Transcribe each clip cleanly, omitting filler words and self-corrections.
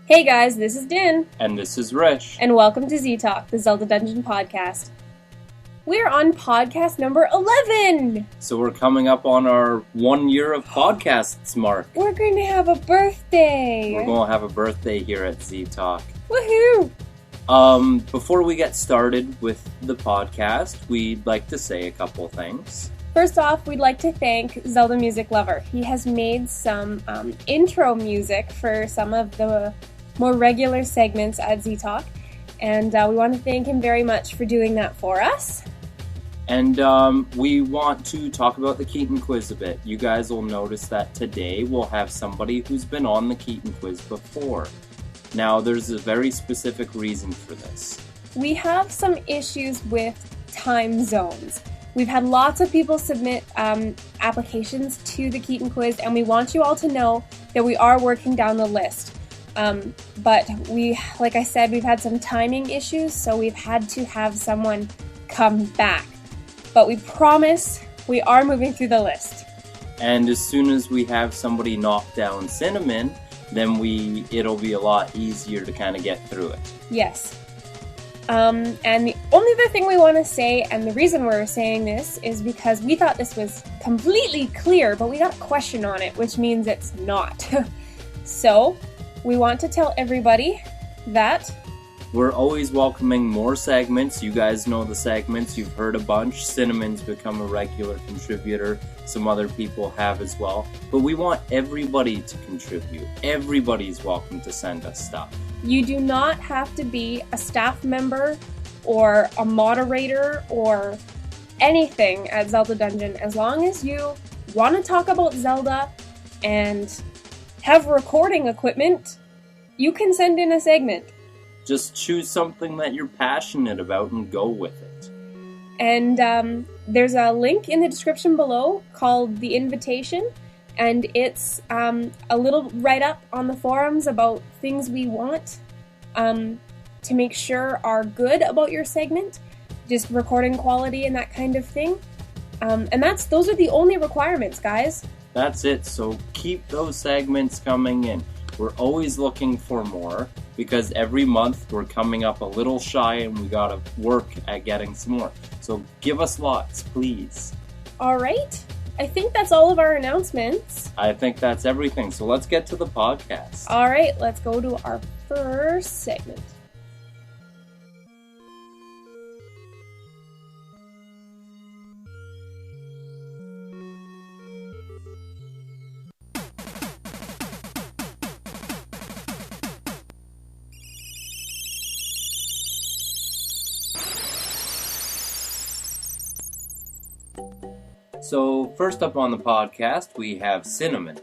Hey guys, this is Din. And this is Rish. And welcome to Z Talk, the Zelda Dungeon podcast. We're on podcast number 11! So we're coming up on our 1 year of podcasts mark. We're going to have a birthday! We're going to have a birthday here at Z Talk. Woohoo! Before we get started with the podcast, we'd like to say a couple things. First off, we'd like to thank Zelda Music Lover. He has made some intro music for some of the more regular segments at Z Talk, and we want to thank him very much for doing that for us. And we want to talk about the Keaton Quiz a bit. You guys will notice that today we'll have somebody who's been on the Keaton Quiz before. Now, there's a very specific reason for this. We have some issues with time zones. We've had lots of people submit applications to the Keaton Quiz, and we want you all to know that we are working down the list. But like I said, we've had some timing issues, so we've had to have someone come back. But we promise we are moving through the list. And as soon as we have somebody knock down Xinnamin, then it'll be a lot easier to kind of get through it. Yes. And the only other thing we want to say, and the reason we're saying this, is because we thought this was completely clear, but we got a question on it, which means it's not. So, we want to tell everybody that we're always welcoming more segments. You guys know the segments. You've heard a bunch. Xinnamin's become a regular contributor. Some other people have as well. But we want everybody to contribute. Everybody's welcome to send us stuff. You do not have to be a staff member or a moderator or anything at Zelda Dungeon. As long as you want to talk about Zelda and have recording equipment, you can send in a segment. Just choose something that you're passionate about and go with it. And there's a link in the description below called The Invitation, and it's a little write-up on the forums about things we want to make sure are good about your segment, just recording quality and that kind of thing. And those are the only requirements, guys. That's it, so keep those segments coming in. We're always looking for more, because every month we're coming up a little shy and we gotta work at getting some more. So give us lots, please. Alright, I think that's all of our announcements. I think that's everything, so let's get to the podcast. Alright, let's go to our first segment. So first up on the podcast, we have Xinnamin,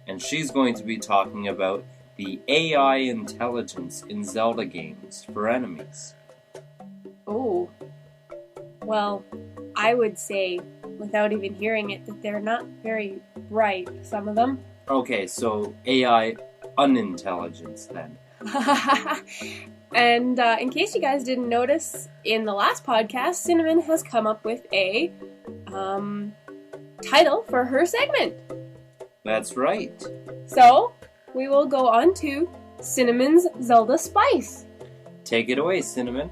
and she's going to be talking about the AI intelligence in Zelda games for enemies. Oh, well, I would say, without even hearing it, that they're not very bright, some of them. Okay, so AI unintelligence then. And in case you guys didn't notice, in the last podcast, Xinnamin has come up with a title for her segment. That's right. So, we will go on to Xinnamin's Zelda Spice. Take it away, Xinnamin.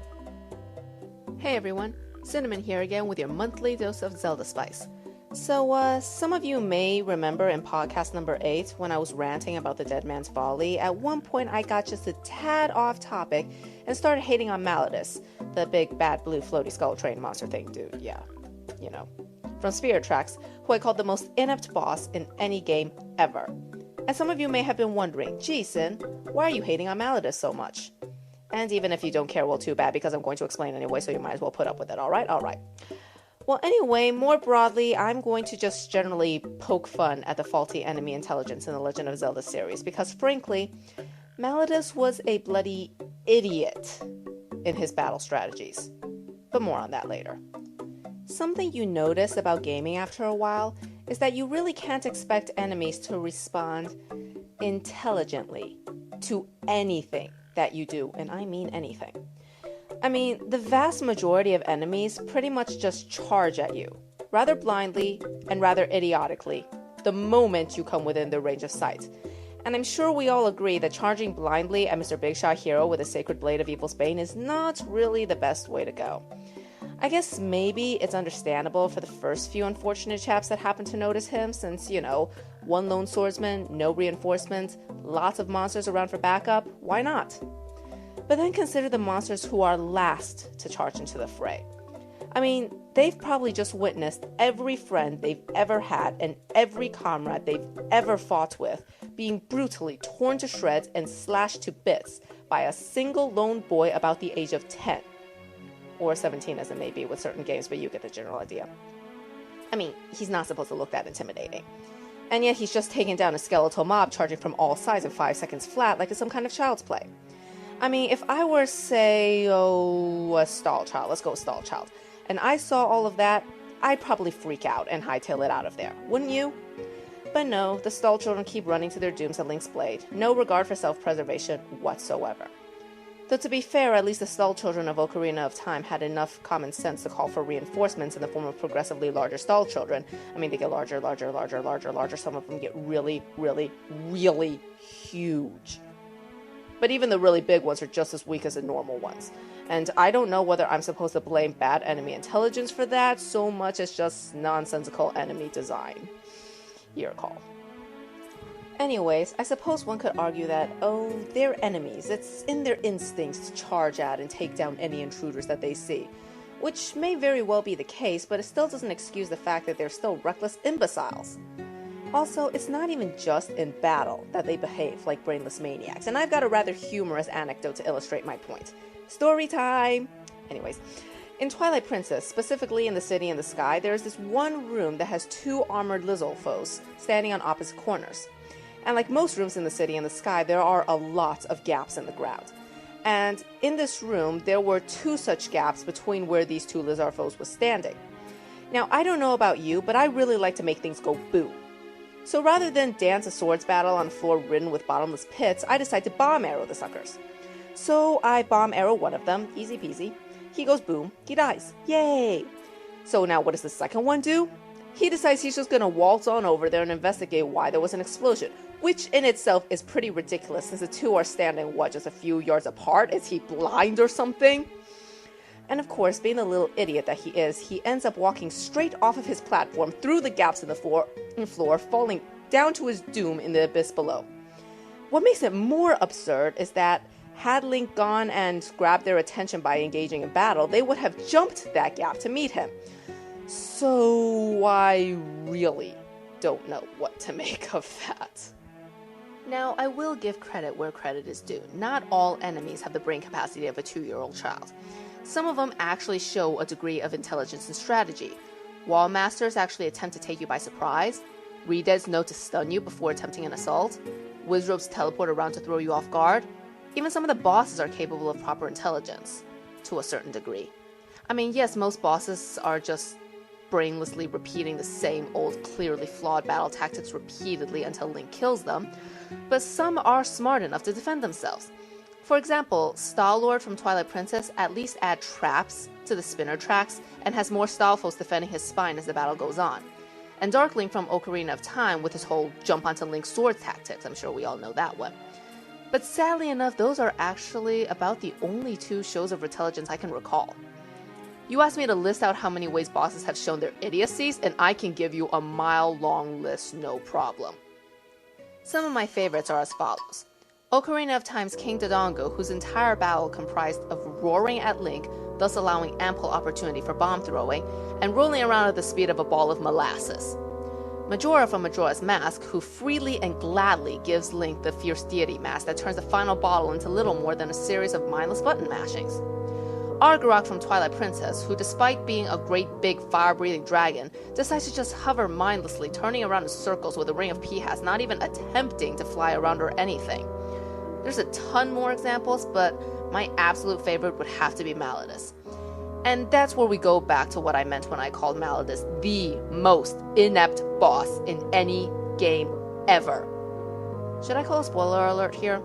Hey everyone, Xinnamin here again with your monthly dose of Zelda Spice. So, some of you may remember in podcast number 8 when I was ranting about the Dead Man's Folly, at one point I got just a tad off topic and started hating on Malladus, the big bad blue floaty skull train monster thing dude, yeah, you know, from Spirit Tracks, who I called the most inept boss in any game ever. And some of you may have been wondering, gee Sin, why are you hating on Malladus so much? And even if you don't care, well, too bad, because I'm going to explain anyway, so you might as well put up with it, alright? Alright. Well, anyway, more broadly, I'm going to just generally poke fun at the faulty enemy intelligence in the Legend of Zelda series, because frankly, Malladus was a bloody idiot in his battle strategies. But more on that later. Something you notice about gaming after a while is that you really can't expect enemies to respond intelligently to anything that you do, and I mean anything. I mean, the vast majority of enemies pretty much just charge at you, rather blindly and rather idiotically, the moment you come within their range of sight. And I'm sure we all agree that charging blindly at Mr. Big Shot Hero with a Sacred Blade of Evil's Bane is not really the best way to go. I guess maybe it's understandable for the first few unfortunate chaps that happen to notice him, since, one lone swordsman, no reinforcements, lots of monsters around for backup, why not? But then consider the monsters who are last to charge into the fray. I mean, they've probably just witnessed every friend they've ever had and every comrade they've ever fought with being brutally torn to shreds and slashed to bits by a single lone boy about the age of 10. Or 17 as it may be with certain games, but you get the general idea. I mean, he's not supposed to look that intimidating. And yet he's just taken down a skeletal mob charging from all sides in 5 seconds flat like it's some kind of child's play. I mean, if I were, say, a stall child, let's go stall child, and I saw all of that, I'd probably freak out and hightail it out of there, wouldn't you? But no, the stall children keep running to their dooms at Link's blade, no regard for self-preservation whatsoever. Though to be fair, at least the stall children of Ocarina of Time had enough common sense to call for reinforcements in the form of progressively larger stall children. I mean, they get larger, some of them get really, really, really huge. But even the really big ones are just as weak as the normal ones. And I don't know whether I'm supposed to blame bad enemy intelligence for that so much as just nonsensical enemy design. Your call. Anyways, I suppose one could argue that, they're enemies. It's in their instincts to charge at and take down any intruders that they see. Which may very well be the case, but it still doesn't excuse the fact that they're still reckless imbeciles. Also, it's not even just in battle that they behave like brainless maniacs, and I've got a rather humorous anecdote to illustrate my point. Story time! Anyways, in Twilight Princess, specifically in the City in the Sky, there is this one room that has 2 armored Lizzo foes standing on opposite corners. And like most rooms in the City in the Sky, there are a lot of gaps in the ground. And in this room, there were 2 such gaps between where these 2 Lizard foes were standing. Now, I don't know about you, but I really like to make things go boom. So rather than dance a swords battle on a floor ridden with bottomless pits, I decide to bomb arrow the suckers. So I bomb arrow one of them, easy peasy. He goes boom, he dies. Yay! So now what does the second one do? He decides he's just gonna waltz on over there and investigate why there was an explosion, which in itself is pretty ridiculous since the 2 are standing, just a few yards apart? Is he blind or something? And of course, being the little idiot that he is, he ends up walking straight off of his platform through the gaps in the floor, falling down to his doom in the abyss below. What makes it more absurd is that had Link gone and grabbed their attention by engaging in battle, they would have jumped that gap to meet him. So I really don't know what to make of that. Now, I will give credit where credit is due. Not all enemies have the brain capacity of a 2-year-old child. Some of them actually show a degree of intelligence and strategy. Wall Masters actually attempt to take you by surprise. Redeads know to stun you before attempting an assault. Wizrobes teleport around to throw you off guard. Even some of the bosses are capable of proper intelligence, to a certain degree. I mean, yes, most bosses are just brainlessly repeating the same old, clearly flawed battle tactics repeatedly until Link kills them, but some are smart enough to defend themselves. For example, Star-Lord from Twilight Princess at least add traps to the spinner tracks and has more Stalfos defending his spine as the battle goes on. And Darkling from Ocarina of Time with his whole jump onto Link's sword tactics, I'm sure we all know that one. But sadly enough, those are actually about the only 2 shows of intelligence I can recall. You asked me to list out how many ways bosses have shown their idiocies, and I can give you a mile-long list, no problem. Some of my favorites are as follows. Ocarina of Time's King Dodongo, whose entire battle comprised of roaring at Link, thus allowing ample opportunity for bomb throwing, and rolling around at the speed of a ball of molasses. Majora from Majora's Mask, who freely and gladly gives Link the Fierce Deity mask that turns the final bottle into little more than a series of mindless button mashings. Argarok from Twilight Princess, who despite being a great big fire-breathing dragon, decides to just hover mindlessly, turning around in circles with a ring of P-hats, not even attempting to fly around or anything. There's a ton more examples, but my absolute favorite would have to be Malladus. And that's where we go back to what I meant when I called Malladus the most inept boss in any game ever. Should I call a spoiler alert here?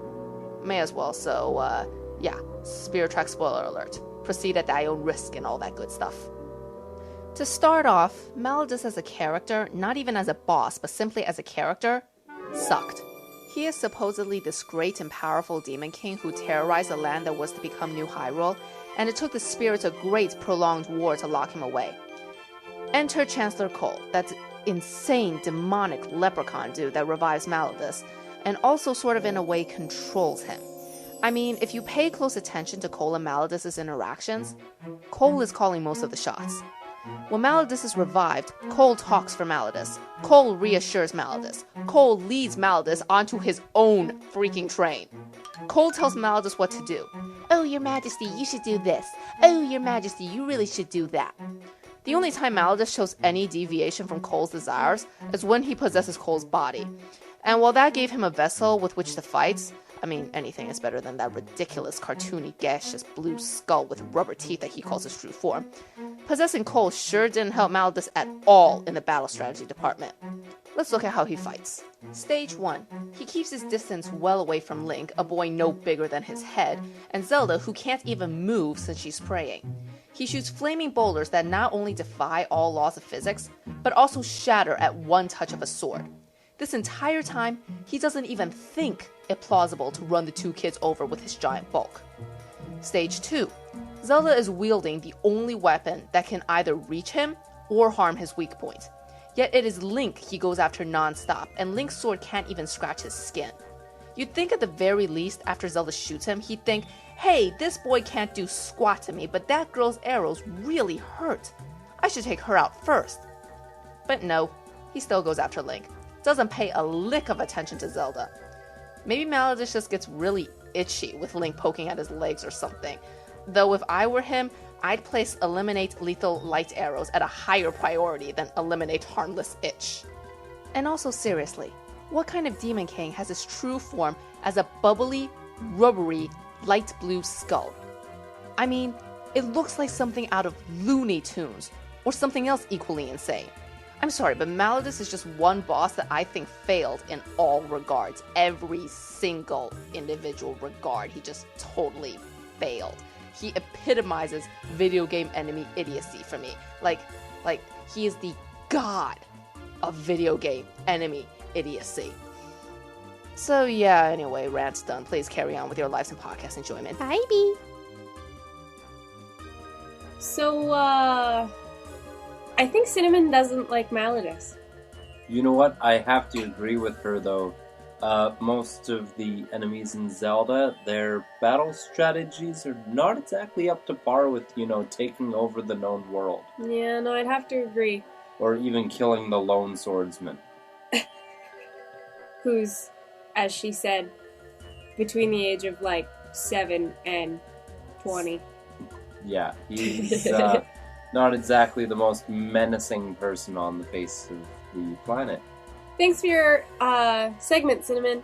May as well, so yeah, Spirit Track spoiler alert. Proceed at thy own risk and all that good stuff. To start off, Malladus as a character, not even as a boss, but simply as a character, sucked. He is supposedly this great and powerful demon king who terrorized the land that was to become New Hyrule, and it took the spirits a great prolonged war to lock him away. Enter Chancellor Cole, that insane demonic leprechaun dude that revives Malladus, and also sort of in a way controls him. I mean, if you pay close attention to Cole and Malladus' interactions, Cole is calling most of the shots. When Malladus is revived, Cole talks for Malladus. Cole reassures Malladus. Cole leads Malladus onto his own freaking train. Cole tells Malladus what to do. Oh, Your Majesty, you should do this. Oh, Your Majesty, you really should do that. The only time Malladus shows any deviation from Cole's desires is when he possesses Cole's body. And while that gave him a vessel with which to fight, I mean, anything is better than that ridiculous, cartoony, gaseous blue skull with rubber teeth that he calls his true form, possessing Cole sure didn't help Malladus at all in the battle strategy department. Let's look at how he fights. Stage 1. He keeps his distance well away from Link, a boy no bigger than his head, and Zelda, who can't even move since she's praying. He shoots flaming boulders that not only defy all laws of physics, but also shatter at one touch of a sword. This entire time, he doesn't even think it plausible to run the two kids over with his giant bulk. Stage 2. Zelda is wielding the only weapon that can either reach him or harm his weak point. Yet it is Link he goes after non-stop, and Link's sword can't even scratch his skin. You'd think at the very least, after Zelda shoots him, he'd think, hey, this boy can't do squat to me, but that girl's arrows really hurt. I should take her out first. But no, he still goes after Link. Doesn't pay a lick of attention to Zelda. Maybe Malladus just gets really itchy with Link poking at his legs or something. Though if I were him, I'd place eliminate lethal light arrows at a higher priority than eliminate harmless itch. And also seriously, what kind of Demon King has his true form as a bubbly, rubbery, light blue skull? I mean, it looks like something out of Looney Tunes, or something else equally insane. I'm sorry, but Malladus is just one boss that I think failed in all regards. Every single individual regard, he just totally failed. He epitomizes video game enemy idiocy for me. Like he is the god of video game enemy idiocy. So yeah, anyway, rant's done. Please carry on with your lives and podcast enjoyment. Bye, Bee. So, I think Xinnamin doesn't like Malladus. You know what? I have to agree with her, though. Most of the enemies in Zelda, their battle strategies are not exactly up to par with, taking over the known world. Yeah, no, I'd have to agree. Or even killing the lone swordsman. Who's, as she said, between the age of, 7 and 20. Yeah, he's not exactly the most menacing person on the face of the planet. Thanks for your segment, Xinnamin.